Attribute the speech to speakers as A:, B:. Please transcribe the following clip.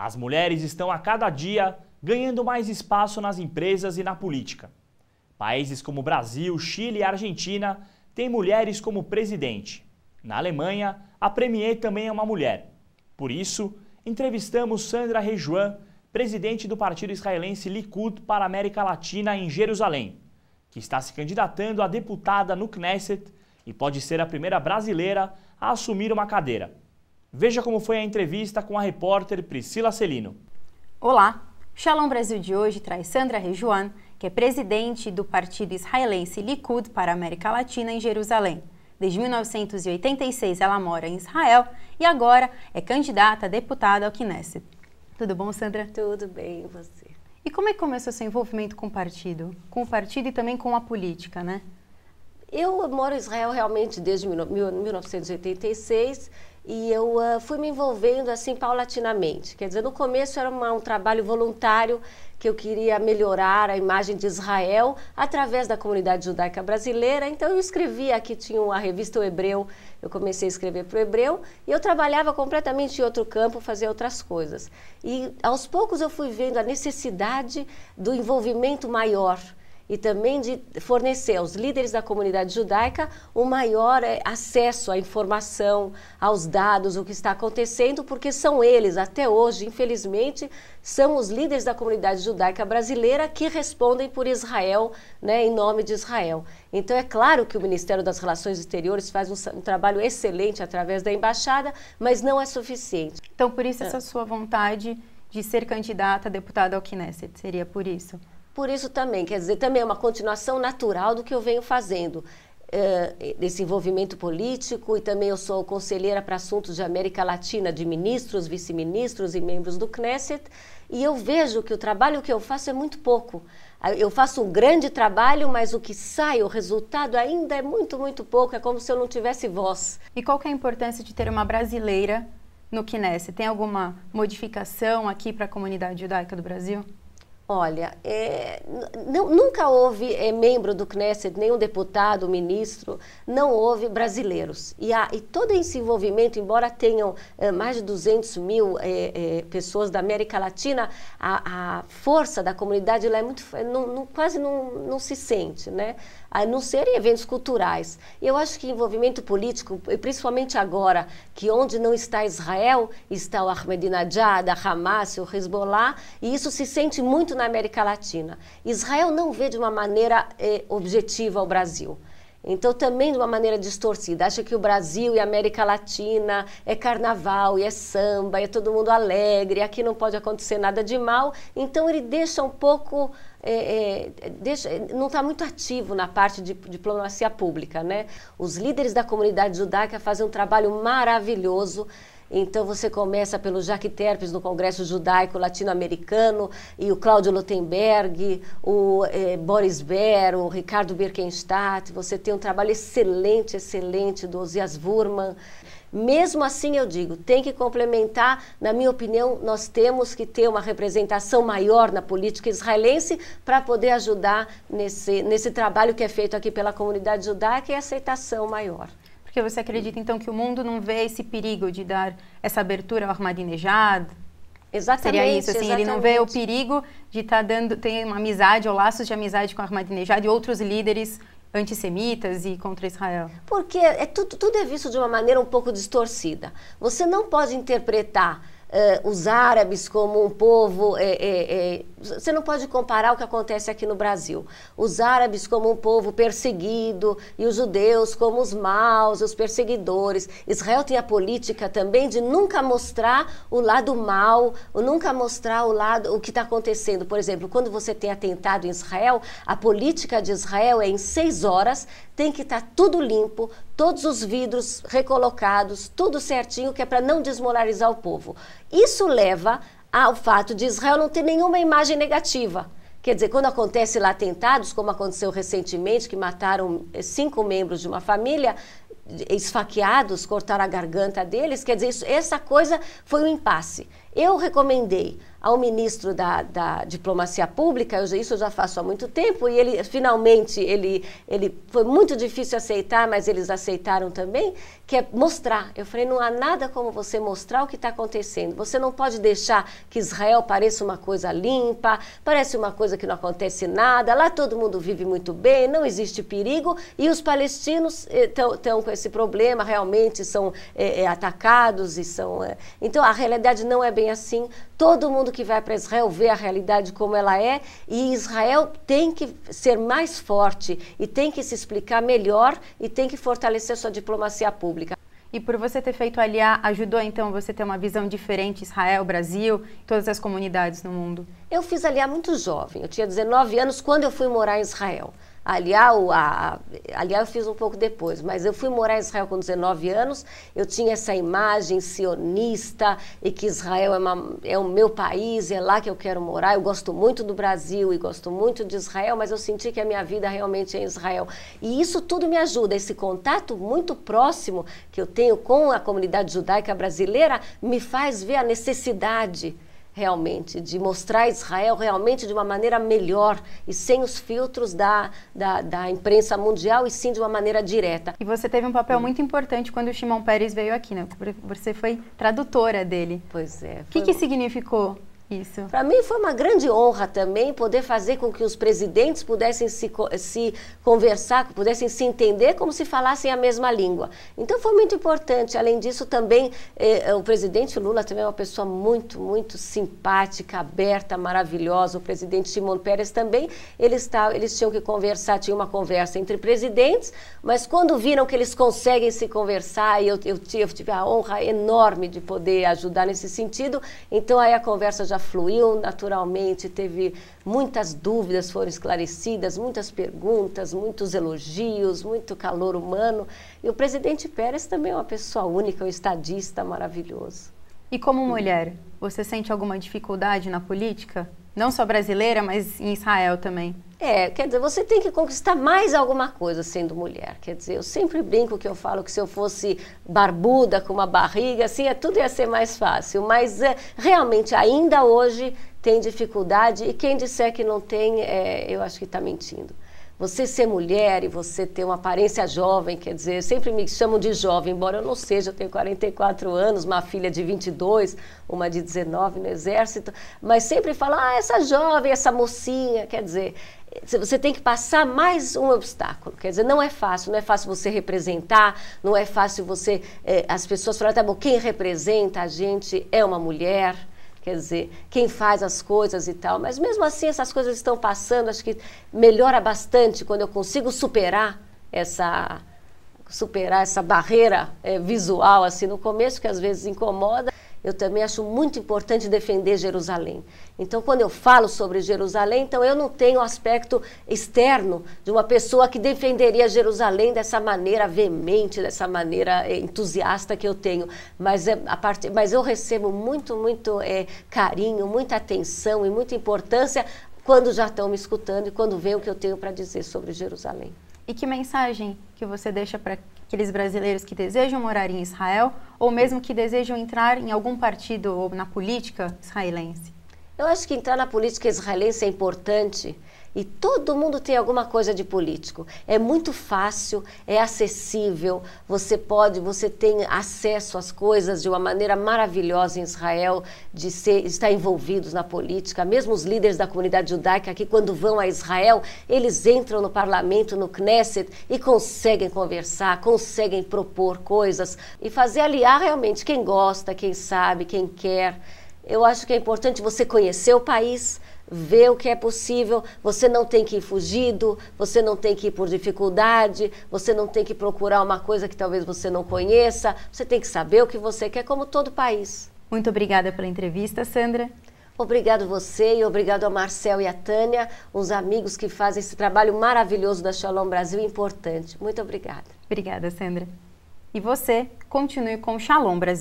A: As mulheres estão a cada dia ganhando mais espaço nas empresas e na política. Países como Brasil, Chile e Argentina têm mulheres como presidente. Na Alemanha, a premier também é uma mulher. Por isso, entrevistamos Sandra Rejuan, presidente do partido israelense Likud para a América Latina em Jerusalém, que está se candidatando a deputada no Knesset e pode ser a primeira brasileira a assumir uma cadeira. Veja como foi a entrevista com a repórter Priscila Celino.
B: Olá! Shalom Brasil de hoje traz Sandra Rejuan, que é presidente do partido israelense Likud para a América Latina em Jerusalém. Desde 1986 ela mora em Israel e agora é candidata a deputada ao Knesset. Tudo bom, Sandra?
C: Tudo bem, e você?
B: E como é que começou seu envolvimento com o partido? Com o partido e também com a política, né?
C: Eu moro em Israel realmente desde 1986 e eu fui me envolvendo assim paulatinamente. Quer dizer, no começo era um trabalho voluntário que eu queria melhorar a imagem de Israel através da comunidade judaica brasileira. Então eu escrevia, aqui tinha a revista O Hebreu, eu comecei a escrever para o Hebreu e eu trabalhava completamente em outro campo, fazia outras coisas. E aos poucos eu fui vendo a necessidade do envolvimento maior e também de fornecer aos líderes da comunidade judaica o maior acesso à informação, aos dados, o que está acontecendo, porque são eles, até hoje, infelizmente, são os líderes da comunidade judaica brasileira que respondem por Israel, né, em nome de Israel. Então é claro que o Ministério das Relações Exteriores faz um trabalho excelente através da embaixada, mas não é suficiente.
B: Então por isso essa sua vontade de ser candidata a deputada ao Knesset, seria por isso?
C: Por isso também, quer dizer, também é uma continuação natural do que eu venho fazendo, desse envolvimento político, e também eu sou conselheira para assuntos de América Latina, de ministros, vice-ministros e membros do Knesset, e eu vejo que o trabalho que eu faço é muito pouco. Eu faço um grande trabalho, mas o que sai, o resultado ainda é muito, muito pouco, é como se eu não tivesse voz.
B: E qual que é a importância de ter uma brasileira no Knesset? Tem alguma modificação aqui para a comunidade judaica do Brasil?
C: Olha, nunca houve membro do Knesset, nenhum deputado, ministro, não houve brasileiros. E todo esse envolvimento, embora tenham mais de 200 mil pessoas da América Latina, a força da comunidade lá é muito, quase não se sente, né? A não ser em eventos culturais. Eu acho que envolvimento político, principalmente agora, que onde não está Israel, está o Ahmadinejad, a Hamas, o Hezbollah, e isso se sente muito na América Latina. Israel não vê de uma maneira objetiva o Brasil. Então, também de uma maneira distorcida. Acha que o Brasil e a América Latina é carnaval, e é samba, e é todo mundo alegre, aqui não pode acontecer nada de mal. Então, ele deixa um pouco... não está muito ativo na parte de diplomacia pública, né? Os líderes da comunidade judaica fazem um trabalho maravilhoso. Então você começa pelo Jacques Terpes no Congresso Judaico Latino-Americano, e o Cláudio Lutemberg, o Boris Baer, o Ricardo Birkenstadt. Você tem um trabalho excelente, excelente do Osias Wurman. Mesmo assim, eu digo, tem que complementar, na minha opinião, nós temos que ter uma representação maior na política israelense para poder ajudar nesse trabalho que é feito aqui pela comunidade judaica e aceitação maior.
B: Porque você acredita, então, que o mundo não vê esse perigo de dar essa abertura ao Ahmadinejad?
C: Exatamente.
B: Seria isso, assim,
C: exatamente.
B: Ele não vê o perigo de estar ter uma amizade ou laços de amizade com o Ahmadinejad e outros líderes antissemitas e contra Israel?
C: Porque tudo é visto de uma maneira um pouco distorcida. Você não pode interpretar os árabes como um povo... você não pode comparar o que acontece aqui no Brasil. Os árabes como um povo perseguido e os judeus como os maus, os perseguidores. Israel tem a política também de nunca mostrar o lado mau, ou nunca mostrar o que está acontecendo. Por exemplo, quando você tem atentado em Israel, a política de Israel é em 6 horas, tem que estar tudo limpo, todos os vidros recolocados, tudo certinho, que é para não desmoralizar o povo. Isso leva ao fato de Israel não ter nenhuma imagem negativa. Quer dizer, quando acontece lá atentados, como aconteceu recentemente, que mataram 5 membros de uma família, esfaqueados, cortaram a garganta deles, quer dizer, essa coisa foi um impasse. Eu recomendei ao ministro da Diplomacia Pública, isso eu já faço há muito tempo, e ele finalmente, ele foi muito difícil aceitar, mas eles aceitaram também, que é mostrar. Eu falei, não há nada como você mostrar o que está acontecendo. Você não pode deixar que Israel pareça uma coisa limpa, parece uma coisa que não acontece nada, lá todo mundo vive muito bem, não existe perigo, e os palestinos estão com esse problema, realmente são atacados e são... Então, a realidade não é bem assim. Todo mundo que vai para Israel vê a realidade como ela é, e Israel tem que ser mais forte e tem que se explicar melhor e tem que fortalecer sua diplomacia pública.
B: E por você ter feito Aliyah, ajudou então você ter uma visão diferente, Israel, Brasil, todas as comunidades no mundo? Eu
C: fiz Aliyah muito jovem, eu tinha 19 anos quando eu fui morar em Israel. Aliyah eu fiz um pouco depois, mas eu fui morar em Israel com 19 anos, eu tinha essa imagem sionista e que Israel é o meu país, é lá que eu quero morar. Eu gosto muito do Brasil e gosto muito de Israel, mas eu senti que a minha vida realmente é em Israel. E isso tudo me ajuda, esse contato muito próximo que eu tenho com a comunidade judaica brasileira me faz ver a necessidade realmente, de mostrar Israel realmente de uma maneira melhor e sem os filtros da imprensa mundial, e sim de uma maneira direta.
B: E você teve um papel muito importante quando o Shimon Peres veio aqui, né? Você foi tradutora dele.
C: Pois é.
B: O que significou isso?
C: Para mim foi uma grande honra também poder fazer com que os presidentes pudessem se conversar, pudessem se entender como se falassem a mesma língua. Então foi muito importante. Além disso também, o presidente Lula também é uma pessoa muito, muito simpática, aberta, maravilhosa. O presidente Shimon Peres também, eles tinham que conversar, tinha uma conversa entre presidentes, mas quando viram que eles conseguem se conversar, e eu tive a honra enorme de poder ajudar nesse sentido, então aí a conversa já fluiu naturalmente, teve muitas dúvidas, foram esclarecidas, muitas perguntas, muitos elogios, muito calor humano. E o presidente Peres também é uma pessoa única, um estadista maravilhoso.
B: E como mulher, você sente alguma dificuldade na política? Não só brasileira, mas em Israel também.
C: Quer dizer, você tem que conquistar mais alguma coisa sendo mulher. Quer dizer, eu sempre brinco que eu falo que se eu fosse barbuda, com uma barriga, assim, tudo ia ser mais fácil. Mas realmente, ainda hoje, tem dificuldade, e quem disser que não tem, eu acho que está mentindo. Você ser mulher e você ter uma aparência jovem, quer dizer, sempre me chamam de jovem, embora eu não seja, eu tenho 44 anos, uma filha de 22, uma de 19 no exército, mas sempre falam, essa jovem, essa mocinha, quer dizer, você tem que passar mais um obstáculo, quer dizer, não é fácil você representar, não é fácil você, as pessoas falam, tá bom, quem representa a gente é uma mulher, quer dizer, quem faz as coisas e tal, mas mesmo assim essas coisas estão passando, acho que melhora bastante quando eu consigo superar essa barreira visual, assim, no começo, que às vezes incomoda. Eu também acho muito importante defender Jerusalém. Então, quando eu falo sobre Jerusalém, então eu não tenho o aspecto externo de uma pessoa que defenderia Jerusalém dessa maneira veemente, dessa maneira entusiasta que eu tenho. Mas eu recebo muito, muito carinho, muita atenção e muita importância quando já estão me escutando e quando veem o que eu tenho para dizer sobre Jerusalém.
B: E que mensagem que você deixa para aqueles brasileiros que desejam morar em Israel ou mesmo que desejam entrar em algum partido ou na política israelense?
C: Eu acho que entrar na política israelense é importante e todo mundo tem alguma coisa de político. É muito fácil, é acessível, você tem acesso às coisas de uma maneira maravilhosa em Israel, de estar envolvidos na política. Mesmo os líderes da comunidade judaica aqui, quando vão a Israel, eles entram no parlamento, no Knesset, e conseguem conversar, conseguem propor coisas e fazer Aliyah realmente quem gosta, quem sabe, quem quer. Eu acho que é importante você conhecer o país, ver o que é possível, você não tem que ir fugido, você não tem que ir por dificuldade, você não tem que procurar uma coisa que talvez você não conheça, você tem que saber o que você quer, como todo país.
B: Muito obrigada pela entrevista, Sandra.
C: Obrigado você e obrigado ao Marcel e à Tânia, os amigos que fazem esse trabalho maravilhoso da Shalom Brasil, importante. Muito obrigada.
B: Obrigada, Sandra. E você, continue com o Shalom Brasil.